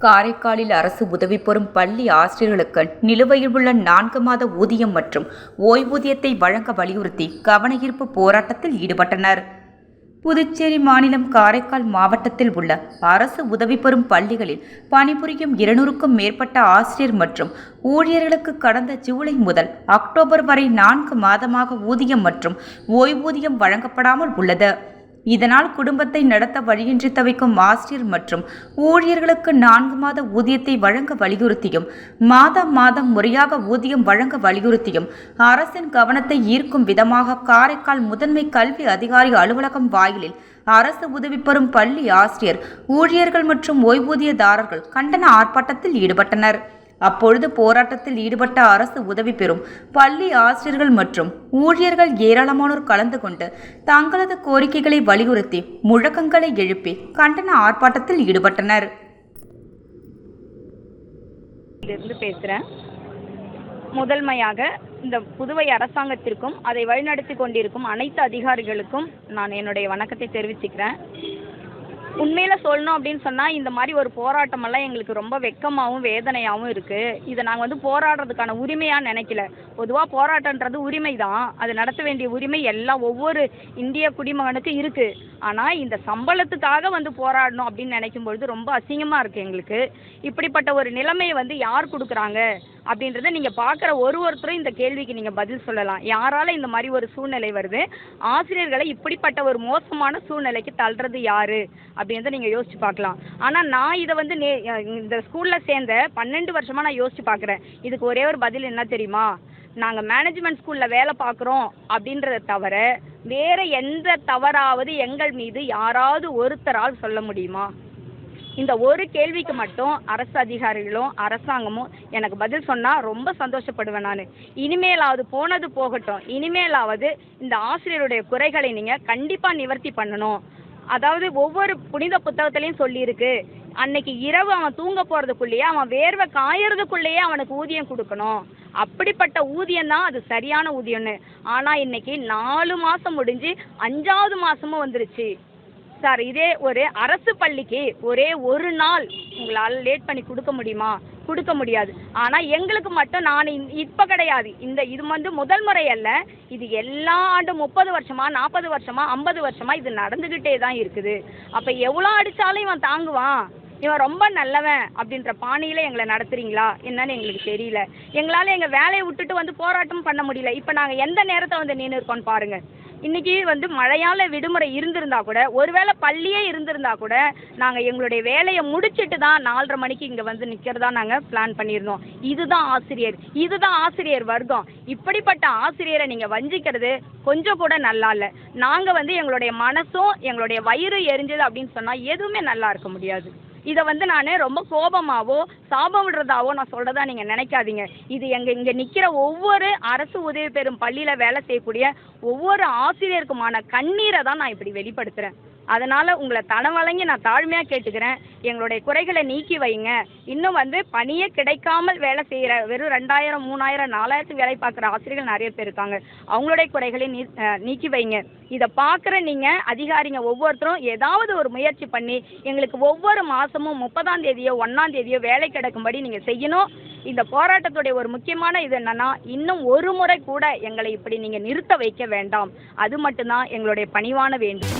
காரைக்காலில் அரசு உதவி பெறும் பள்ளி ஆசிரியர்களுக்கு நிலுவையில் உள்ள 4 மாத ஊதியம் மற்றும் ஓய்வூதியத்தை வழங்க வலியுறுத்தி கவனஈர்ப்பு போராட்டத்தில் ஈடுபட்டனர். புதுச்சேரி மாநிலம் காரைக்கால் மாவட்டத்தில் உள்ள அரசு உதவி பெறும் பள்ளிகளில் பணிபுரியும் 200க்கும் மேற்பட்ட ஆசிரியர் மற்றும் ஊழியர்களுக்கு கடந்த ஜூலை முதல் அக்டோபர் வரை 4 மாதமாக ஊதியம் மற்றும் ஓய்வூதியம் வழங்கப்படாமல் உள்ளது. இதனால் குடும்பத்தை நடத்த வழியின்றி தவிக்கும் ஆசிரியர் மற்றும் ஊழியர்களுக்கு 4 மாத ஊதியத்தை வழங்க வலியுறுத்தியும் மாதம் முறையாக ஊதியம் வழங்க வலியுறுத்தியும் அரசின் கவனத்தை ஈர்க்கும் விதமாக காரைக்கால் முதன்மை கல்வி அதிகாரி அலுவலகம் வாயிலில் அரசு உதவி பெறும் பள்ளி ஆசிரியர் ஊழியர்கள் மற்றும் ஓய்வூதியதாரர்கள் கண்டன ஆர்ப்பாட்டத்தில் ஈடுபட்டனர். அப்பொழுது போராட்டத்தில் ஈடுபட்ட அரசு உதவி பெறும் பள்ளி ஆசிரியர்கள் மற்றும் ஊழியர்கள் ஏராளமானோர் கலந்து கொண்டு தங்களது கோரிக்கைகளை வலியுறுத்தி முழக்கங்களை எழுப்பி கண்டன ஆர்ப்பாட்டத்தில் ஈடுபட்டனர். பேசுகிறேன். முதன்மையாக இந்த புதுவை அரசாங்கத்திற்கும் அதை வழிநடத்தி கொண்டிருக்கும் அனைத்து அதிகாரிகளுக்கும் நான் என்னுடைய வணக்கத்தை தெரிவிச்சுக்கிறேன். உண்மையில் சொல்லணும் அப்படின்னு சொன்னால் இந்த மாதிரி ஒரு போராட்டமெல்லாம் எங்களுக்கு ரொம்ப வெட்கமாகவும் வேதனையாகவும் இருக்குது. இதை நாங்கள் போராடுறதுக்கான உரிமையாக நினைக்கல. பொதுவாக போராட்டன்றது உரிமை தான், அது நடத்த வேண்டிய உரிமை ஒவ்வொரு இந்திய குடிமகனுக்கு இருக்குது. ஆனால் இந்த சம்பளத்துக்காக போராடணும் அப்படின்னு நினைக்கும் பொழுது ரொம்ப அசிங்கமாக இருக்குது எங்களுக்கு. இப்படிப்பட்ட ஒரு நிலைமையை யார் கொடுக்குறாங்க அப்படின்றத நீங்கள் பார்க்குற ஒருத்தரும் இந்த கேள்விக்கு நீங்கள் பதில் சொல்லலாம். யாரால் இந்த மாதிரி ஒரு சூழ்நிலை வருது, ஆசிரியர்களை இப்படிப்பட்ட ஒரு மோசமான சூழ்நிலைக்கு தள்ளுறது யார் அப்படின்றத நீங்கள் யோசிச்சு பார்க்கலாம். ஆனால் நான் இதை இந்த ஸ்கூலில் சேர்ந்த 12 வருஷமாக நான் யோசிச்சு பார்க்குறேன். இதுக்கு ஒரே ஒரு பதில் என்ன தெரியுமா? நாங்கள் மேனேஜ்மெண்ட் ஸ்கூலில் வேலை பார்க்குறோம் அப்படின்றத தவிர வேறு எந்த தவறாவது எங்கள் மீது யாராவது ஒருத்தரால் சொல்ல முடியுமா? இந்த ஒரு கேள்விக்கு மட்டும் அரசு அதிகாரிகளும் அரசாங்கமும் எனக்கு பதில் சொன்னால் ரொம்ப சந்தோஷப்படுவேன். நான் இனிமேலாவது போனது போகட்டும், இனிமேலாவது இந்த ஆசிரியருடைய குறைகளை நீங்கள் கண்டிப்பாக நிவர்த்தி பண்ணணும். அதாவது ஒவ்வொரு புனித புத்தகத்திலையும் சொல்லியிருக்கு, அன்னைக்கு இரவு அவன் தூங்க போகிறதுக்குள்ளேயே அவன் வேர்வை காயறதுக்குள்ளேயே அவனுக்கு ஊதியம் கொடுக்கணும். அப்படிப்பட்ட ஊதியம் தான் அது சரியான ஊதியம்னு. ஆனால் இன்னைக்கு 4 மாதம் முடிஞ்சு 5வது மாதமும் வந்துருச்சு சார். இதே ஒரு அரசு பள்ளிக்கு ஒரே ஒரு நாள் உங்களால் லேட் பண்ணி கொடுக்க முடியுமா? கொடுக்க முடியாது. ஆனால் எங்களுக்கு மட்டும் நான் இப்போ கிடையாது, இது முதல் முறை அல்ல, இது எல்லா ஆண்டும் 30 வருஷமா 40 வருஷமா 50 வருஷமா இது நடந்துக்கிட்டே தான் இருக்குது. அப்போ எவ்வளோ அடித்தாலும் இவன் தாங்குவான், இவன் ரொம்ப நல்லவன் அப்படின்ற பாணியில் எங்களை நடத்துறீங்களா என்னன்னு எங்களுக்கு தெரியல. எங்களால் எங்கள் வேலையை விட்டுட்டு போராட்டம் பண்ண முடியல. இப்போ நாங்கள் எந்த நேரத்தை நின்று இருக்கோன்னு பாருங்கள். இன்றைக்கி மழையால் விடுமுறை இருந்திருந்தா கூட, ஒருவேளை பள்ளியே இருந்திருந்தா கூட நாங்கள் எங்களுடைய வேலையை முடிச்சுட்டு தான் 4:30 மணிக்கு இங்கே நிற்கிறதா நாங்கள் பிளான் பண்ணியிருந்தோம். இதுதான் ஆசிரியர் வர்க்கம். இப்படிப்பட்ட ஆசிரியரை நீங்கள் வஞ்சிக்கிறது கொஞ்சம் கூட நல்லா இல்லை. நாங்கள் எங்களுடைய மனசும் எங்களுடைய வயிறு எரிஞ்சது அப்படின்னு சொன்னால் எதுவுமே நல்லா இருக்க முடியாது. இதை நான் ரொம்ப கோபமாவோ சாபம் விடுறதாவோ நான் சொல்கிறதா நீங்கள் நினைக்காதீங்க. இது இங்கே நிற்கிற ஒவ்வொரு அரசு உதவி பெறும் பள்ளியில் வேலை செய்யக்கூடிய ஒவ்வொரு ஆசிரியருக்குமான கண்ணீரை தான் நான் இப்படி வெளிப்படுத்துகிறேன். அதனால் உங்களை வழங்கி நான் தாழ்மையாக கேட்டுக்கிறேன், எங்களுடைய குறைகளை நீக்கி வைங்க. இன்னும் பணியே கிடைக்காமல் வேலை செய்கிற வெறும் 2000, 3000, 4000 வேலை பார்க்குற ஆசிரியர்கள் நிறைய பேர் இருக்காங்க. அவங்களுடைய குறைகளை நீக்கி வைங்க. இதை பார்க்குற நீங்கள் அதிகாரிங்க ஒவ்வொருத்தரும் ஏதாவது ஒரு முயற்சி பண்ணி எங்களுக்கு ஒவ்வொரு மாதமும் 30ஆம் தேதியோ 1ஆம் தேதியோ வேலை கிடைக்கும்படி நீங்கள் செய்யணும். இந்த போராட்டத்துடைய ஒரு முக்கியமான இது என்னன்னா, இன்னும் ஒரு முறை கூட எங்களை இப்படி நீங்கள் நிறுத்த வைக்க வேண்டாம். அது மட்டும்தான் எங்களுடைய பணிவான வேண்டும்.